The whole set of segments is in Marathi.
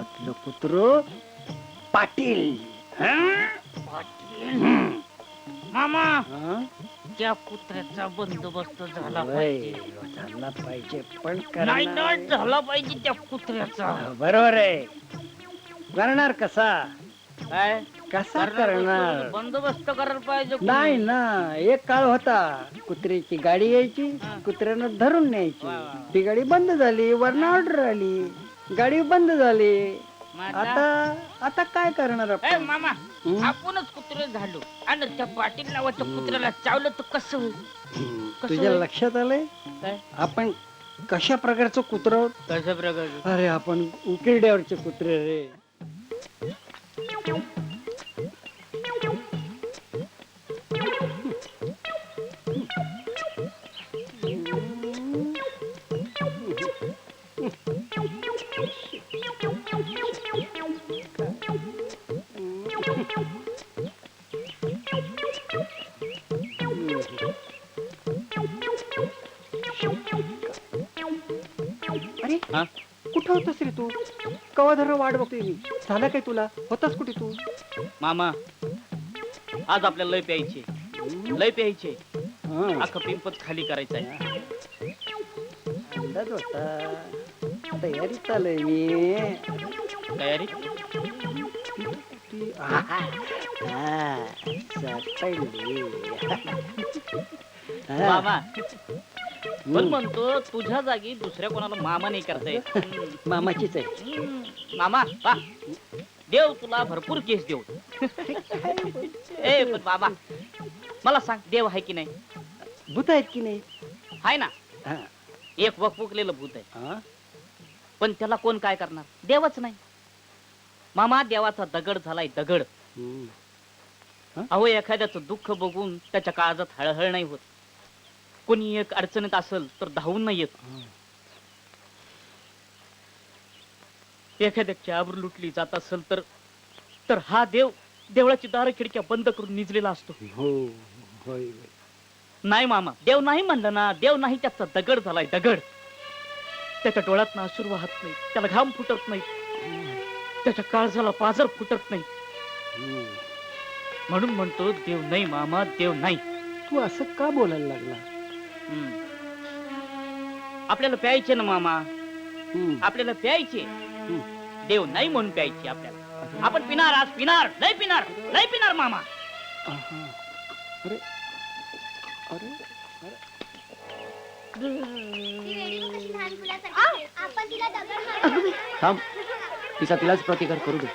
गावातलं कुत्र पाटील. मामा हं? त्या कुत्र्याचा बंदोबस्त झाला होय, पाहिजे. झाला पाहिजे पण नाही करणार. नाही झाला पाहिजे त्या कुत्र्याचा. बरोबर आहे. करणार कसा? काय कसा करणार? बंदोबस्त करायला पाहिजे कोणी. नाही ना, एक काळ होता कुत्र्याची गाडी यायची, हा. कुत्र्यानं धरून न्यायची. वा, वा, वा. ती गाडी बंद झाली, वरनं ऑर्डर आली, गाडी बंद झाली. मग आता आता काय करणार ए आपण? मामा हं? आपणच कुत्रे झालो आणि त्या पाटील नावाच्या कुत्र्याला चावलं तर कसं होईल? कसं तुझ्या होईल? लक्षात आलंय काय आपण कशा प्रकारचं कुत्र आहोत? कशा प्रकारे? अरे आपण उकिरड्यावरचे कुत्रे रे. अरे हा? कुठं होतास रे तू? कवा धरण वाट बघतोय मी. झालं काय तुला? होतास कुठे तू? मामा आज आपल्याला लय प्यायचे, लय प्यायचे. हं. अख्खं पिंपत खाली करायचं आहे. अंदाज होता. तयारी चालू आहे मी. तयारी ती- आहा. हा, सापडली. हा. मामा पण हं. म्हणतो तुझ्या जागी दुसऱ्या कोणाला मामा नाही करता येत. मामाचीच आहे. मामा वा देव तुला भरपूर केस देऊ. ए पण बाबा मला सांग देव आहे की नाही? भूत आहेत की नाही? आहे ना. हा. एक वकवकलेलं भूत आहे हा? पण त्याला कोण काय करणार? देवच नाही. मामा देवाचा दगड झालाय दगड. हं. अहो एखाद्याचं दुःख बघून त्याच्या काळजात हळहळ नाही होत. कोणी एक अडचणीत असेल तर धावून नाही येत. एखाद्याची आबरू लुटली जात असेल तर तर हा देव देवळाची दार खिडक्या बंद करून निजलेला असतो. हो होय. नाही मामा देव नाही म्हणलं ना, देव नाही त्याचा दगड झालाय दगड. त्याच्या डोळ्यात अश्रू वाहत नाही, त्याला घाम फुटत नाही, त्याच्या काळजाला पाजर फुटत नाही. हं. म्हणून म्हणतो देव नाही मामा, देव नाही. तू असं का बोलायला लागला? हम्म. आपल्याला प्यायचे ना मामा, हं. आपल्याला प्यायचे. हं. देव नाही म्हणून प्यायचे आपल्याला. आपण पिणार, आज पिणार, लय पिणार, लय पिणार मामा. आहा. अरे अरे ती वेडी बघ कशी लहान मुलासारखी खेळते. आपण तिला दगड मारू. थांब, तिचा तिलाच प्रतिकार करू दे.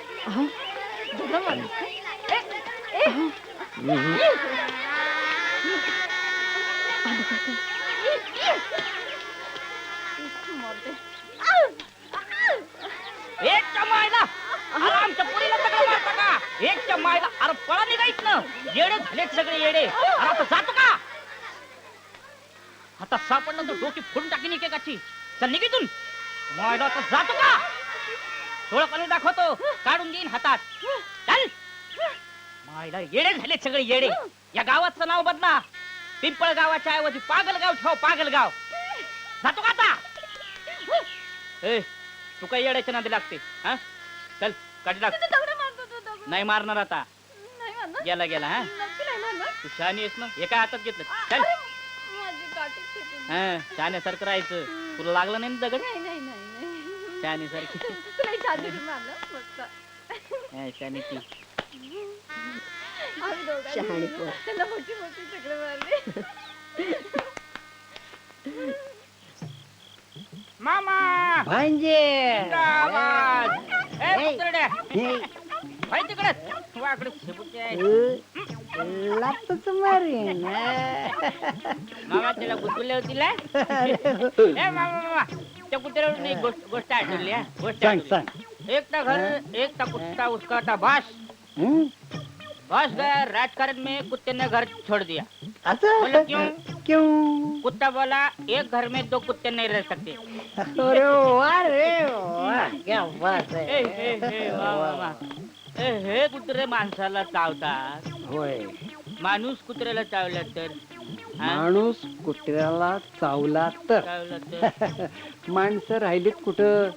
एक मायला अरे आमच्या पुरीला दगड मारता का? एक मायला अरे पळा निघायच ना. येडे झालेत सगळे येडे. अरे आता जातो का? आता सापडलं तर डोकी फोडून टाकीन एकेकाची. चल निघितून. मायला आता जातो का? डोळा काढून दाखवतो, काढून देईन हातात. चल मायला येडे झालेत सगळे येडे. या गावाचं नाव बदला. पिंपळ गावाच्या ऐवजी पागलगाव ठेव, पागलगाव. जातो का आता? ए तू काय येड्याच्या नादी लागते? हा चल काढी लाग. नाही मारणार आता. गेला गेला. हा तू शहाणी आहेस ना, एका हातात घेतलं. चल हा शहाण्यासारखं राहायचं. तुला लागलं नाही ना दगड? शहाणीसारखी. हा, शहाणी ती. मामा भांजे. आवाज. ए ए. कुत्र्याड्या. हे, हाय तिकडे वाकडे शेपूटचे आहे. लाथच मारीन. मामा त्याला गुदगुल्या होतीला. ए मामा मामा त्या कुत्र्यावर नाही गोष्ट आठवली. हा गोष्ट सांग आठवली. सांग. एकटा घर एकटा कुत्ता उसका था बास. हं? बस गया राजकारण में कुत्ते ने घर छोड़ दिया. असं? बोले क्यों? क्यों? कुत्ता बोला एक घर में दो कुत्ते नहीं रह सकते. अरे वाह रे वाह, क्या बात है. वाह, वाह, वाह. हे कुत्रे माणसाला चावतात. होय. माणूस कुत्र्याला चावला तर माणूस कुत्र्याला चावला तर चावलं तर? माणसं राहिलीत कुठं,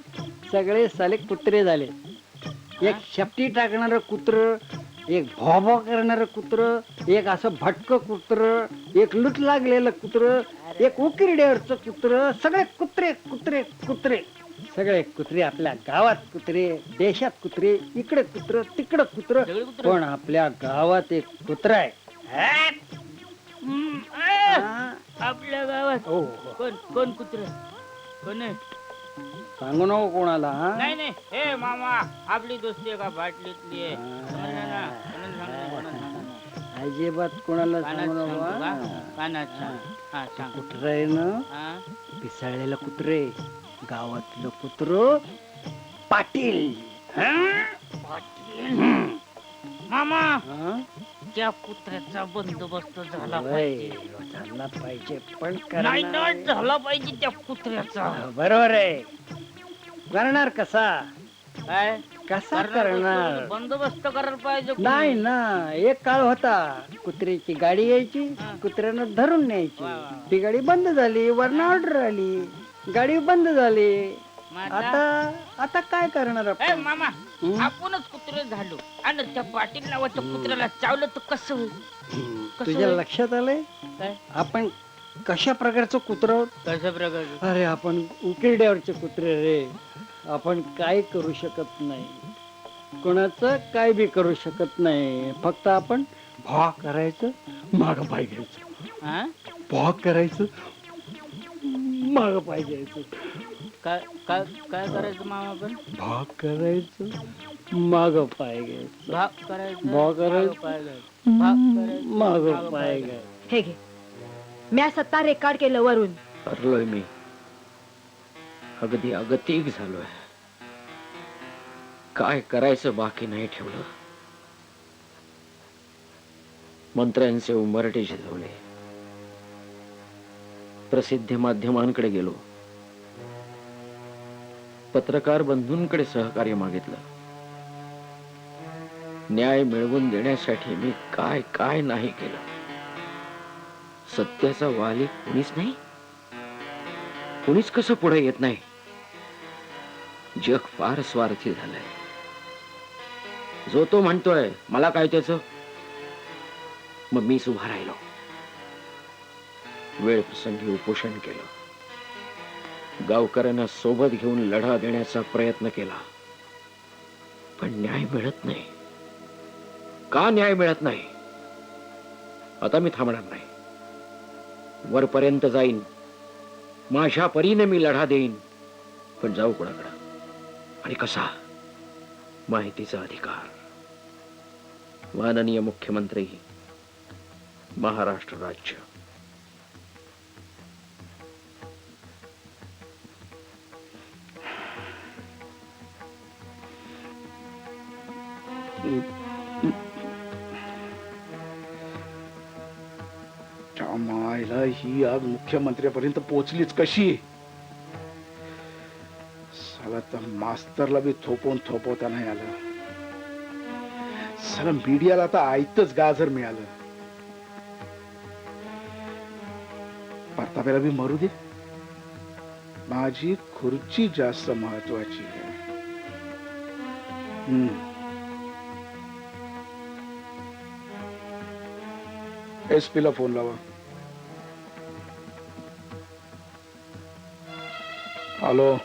सगळे साले कुत्रे झाले. एक शेपटी टाकणार कुत्र, एक भॉबॉ करणार कुत्र, एक असं भटक कुत्र, एक लूट लागलेलं कुत्र, एक उकिरड्यावरचं कुत्र, सगळे कुत्रे कुत्रे कुत्रे, सगळे कुत्रे. आपल्या गावात कुत्रे, देशात कुत्रे, इकडे कुत्र तिकडे कुत्र, सगळे कुत्रे? पण आपल्या गावात एक कुत्रा आहे. हा? आपल्या गावात हो, हो. कोण कोण कुत्र कोण आहे? सांगू नको कोणाला. हा? नाही नाही, हे मामा, आपली दोस्ती एका बाटलीतली आहे. समजलं ना? कोणाला सांगू नको, कोणाला सांगू नको. अजिबात कोणाला कानात सांगू सांगतो नको. का? हा. कानात सांग. हा, सांग. कुत्र आहे ना, हा? पिसाळलेलं कुत्रे, गावातलं कुत्र पाटील. हा? मामा, हा? त्या कुत्र्याचा बंदोबस्त झाला होय, पाहिजे. झाला पाहिजे, पण नाही करणार. ना, झाला पाहिजे त्या कुत्र्याचा. बरोबर आहे. करणार कसा? काय कसा करणार? बंदोबस्त करायला पाहिजे कोणी. नाही ना, एक काळ होता कुत्र्याची गाडी यायची, कुत्र्यानं धरून न्यायची. वा, वा, वा. ती गाडी बंद झाली, वरनं ऑर्डर आली, गाडी बंद झाली. मग आता आता काय करणार ए आपण? मामा, हं? आपणच कुत्रे झालो आणि त्या पाटील नावाच्या कुत्र्याला चावलं तर कसं होईल? कसं तुझ्या होईल? लक्षात आलंय काय आपण कशा प्रकारचं कुत्र आहोत? कशा प्रकारचं? अरे आपण उकिरड्यावरचे कुत्रे रे. आपण काय करू शकत नाही, कोणाचं काय बी करू शकत नाही. फक्त आपण भॉ करायचं, माग पाय घ्यायचं, हा? भॉ करायचं, माग पाय घ्यायचं, काय काय काय करायचं मामा आपण? भॉ करायचं, माग पाय घ्यायचं, भाग करायचं, भाग करायचं. मागं पाय घ्यायचं. भाग करायचं, माग मागं पाय घ्यायचं. घ्यायचं. हे घे, म्या सत्ता रेकॉर्ड केलं वरून. हरलोय मी, अगदी अगतिक झालोय. काय करायचं बाकी नाही ठेवलं. मंत्र्यांचे उंबरटे शिजवले, प्रसिद्धी माध्यमांकडे गेलो, पत्रकार बंधूंकडे सहकार्य मागितलं. न्याय मिळवून देण्यासाठी मी काय काय नाही केलं. सत्याचा वाली कुणीच नाही, कुणीच कसं पुढे येत नाही. जग फार स्वार्थी झालंय. जो तो म्हणतोय मला काय त्याच, मग मीच उभा राहिलो. वेळ प्रसंगी उपोषण केलं, गावकऱ्यांना सोबत घेऊन लढा देण्याचा प्रयत्न केला, पण न्याय मिळत नाही. का न्याय मिळत नाही? आता मी थांबणार नाही. वरपर्यंत जाईन, माझ्या परीने मी लढा देईन, पण जाऊ कोणाकडं आणि कसा? माहितीचा अधिकार. माननीय मुख्यमंत्री, महाराष्ट्र राज्य. मायला ही आग मुख्यमंत्र्यापर्यंत पोहोचलीच कशी? साला तर मास्तरला बी थोपवता नाही आलं. साला मीडियाला आता आयतच गाजर मिळालं. परताप्याला बी मरू दे, माझी खुर्ची जास्त महत्वाची आहे. SP ला फोन लावा. हॅलो,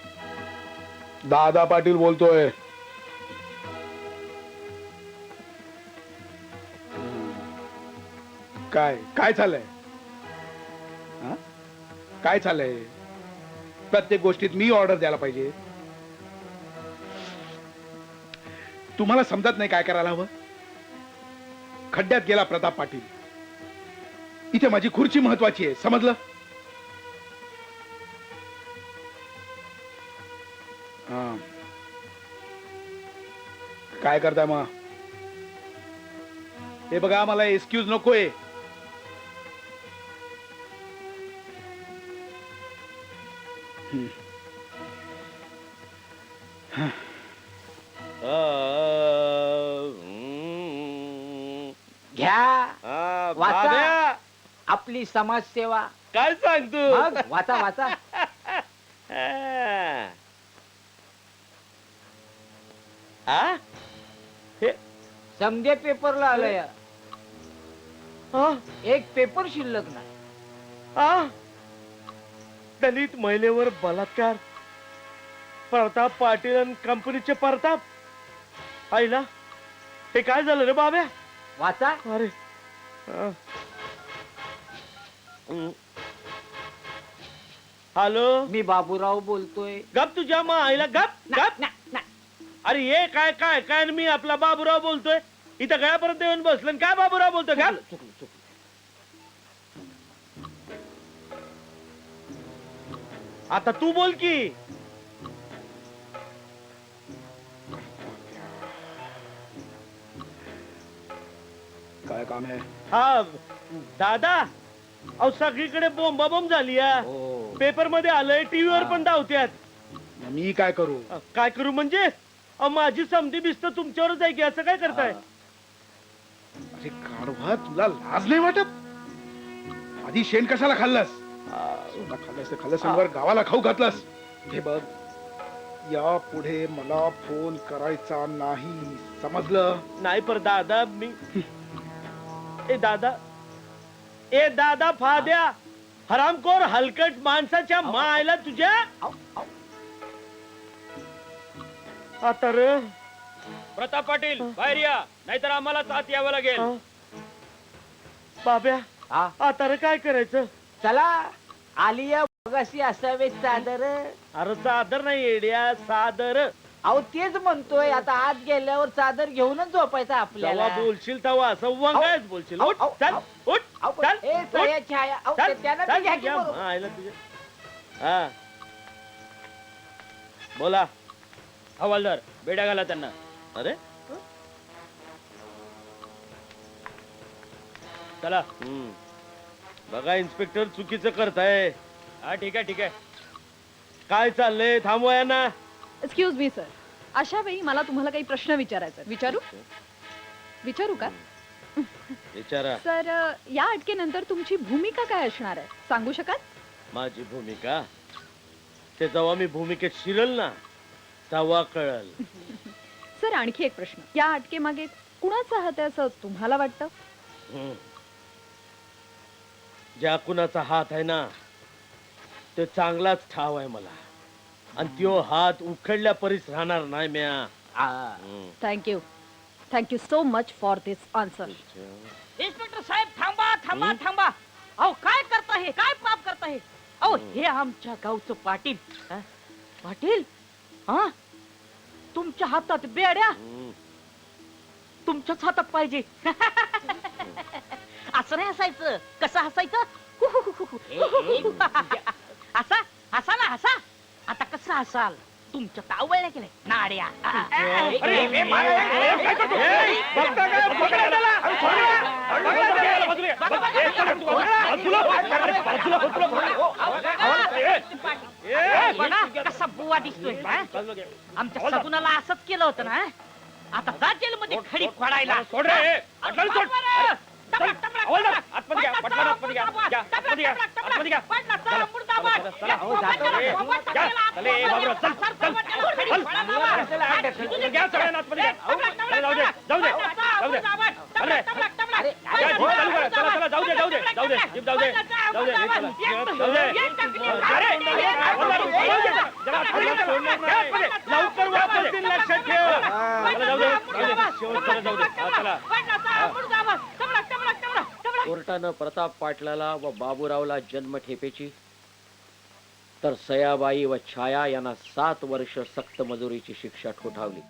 दादा पाटील बोलतोय. काय काय चाललंय? हा? काय चाललंय? प्रत्येक गोष्टीत मी ऑर्डर द्यायला पाहिजे? तुम्हाला समजत नाही काय करायला हवं? खड्ड्यात गेला प्रताप पाटील. इथे माझी खुर्ची महत्वाची आहे, समजलं? हा, काय करताय मग? हे बघा, मला एक्सक्यूज नकोय. घ्या, वाचा. आपली समाजसेवा. काय सांगतो मग वाचा वाचा. आ? हे समजे पेपरला आलंय. आ? एक पेपर शिल्लक नाही. आ? दलित महिलेवर बलात्कार, प्रताप पाटील आणि कंपनीचे प्रताप. आईला हे काय झालं रे बाब्या? वाचा. अरे आ. हम्म. हॅलो, मी बाबूराव बोलतोय. गप तुझ्या मा आईला गप गप. अरे हे काय काय काय आणि मी आपला बाबूराव बोलतोय इथं गळ्यापर्यंत येऊन बसलं आणि काय बाबूराव बोलतोय गप. आता तू बोल की. काय काम आहे? हा दादा, अहो सगळीकडे बोंबाबोंब झाली हो. पेपर मध्ये आलंय, टीव्हीवर पण धावत्यात. मग मी काय करू? काय करू म्हणजे? अहो माझी समधी बिस्त तुमच्यावरच आहे की, असं काय करताय? अरे गाढवा, तुला लाज नाही वाटत? आधी शेण कशाला खाल्लास? स्वतः खाल्लास तर खाल्लास, वर गावाला खाऊ घातलास. हे बघ, या पुढे मला फोन करायचा नाही, समजलं? नाही पर दादा मी ए दादा फाद्या, हरामखोर हलकट माणसाच्या मायला तुझ्या. आता रे प्रताप पाटील बाहेर या, नाहीतर आम्हाला आत यावं लागेल. बाब्या, हा. आता रे काय करायचं? चला, आलिया बघाशी असावे चादर. अरे चादर नाही येड्या, सादर. अहो तेच म्हणतोय, आता आत गेल्यावर चादर घेऊनच झोपायचं आपल्याला. तेव्हा बोलशील तेव्हा असं वंगायच बोलशील. उठ, चल, उठ, अहो, पण चल, ए, उठ. सया छाया, अहो, चल, त्यांना चल, बी घ्या की तुझ्या बरोबर. मायला तुझ्या. हा बोला. हवालदार बेड्या घाला त्यांना. अरे चला. बघा इन्स्पेक्टर चुकीचं करताय. हा ठीक आहे ठीक आहे. काय चाललंय? थांबवा ना. एक्सक्यूज मी सर, अशा वेळी मला तुम्हाला काही प्रश्न विचारायचा आहे. विचारू का? विचारा. सर, या अटकेनंतर तुमची भूमिका काय असणार आहे, सांगू शकाल? माझी भूमिका ते जेव्हा मी भूमिकेत शिरल ना तेव्हा कळल. सर, आणखी एक प्रश्न. या अटकेमागे कुणाचा हात आहे असं तुम्हाला वाटतं? ज्या कुणाचा हात आहे ना ते चांगलाच ठाव आहे मला, आणि त्यो हात उखडल्या परीस राहणार नाही म्या. Thank you so much for this answer. Inspector साहेब थांबा थांबा थांबा. अहो काय करता हे, काय पाप करता हे? अहो हे आमच्या गावचं पाटील. हा? पाटील, हा तुमच्या हातात बेड्या, तुमच्याच हातात पाहिजे. असं नाही हसायचं. कसं हसायचं? हसा हसा ना हसा. आता कसं हसाल? तुमच्या तावळल्या गेले नाड्या. बघा कसा बुवा दिसतोय. हा? आमच्या सगुनाला असंच केलं होतं ना. आता जा जेलमध्ये खडी फोडायला. सोड रे. अटलाला सोड. हवालदार, आतमध्ये घ्या, पटकन आतमध्ये घ्या. घ्या, आतमध्ये घ्या, आतमध्ये घ्या. चला, अहो, जातो रे. घ्या. चले, बाबूराव, चल, चल. चल. घ्या सगळ्यांना आतमध्ये घ्या. चला, जाऊ दे, जाऊ दे, जाऊ दे. अरे, अरे, घ्या, जीप चालू करा. चला, चला, जाऊ दे, जाऊ दे, जाऊ दे. जीप जाऊ दे, जाऊ दे, जीप चला. जाऊ दे. अरे, हवालदार, जाऊ दे. जरा आतमध्ये सोडणार नाही. लवकर वापरतील, लक्षात ठेव. चला, जाऊ दे, जाऊ दे. शेवटचं जाऊ दे. हा, चला. कोर्टानं प्रताप पाटलाला व बाबूरावला जन्मठेपेची, तर सयाबाई व छाया यांना 7 वर्ष सक्त मजुरीची शिक्षा ठोठावली.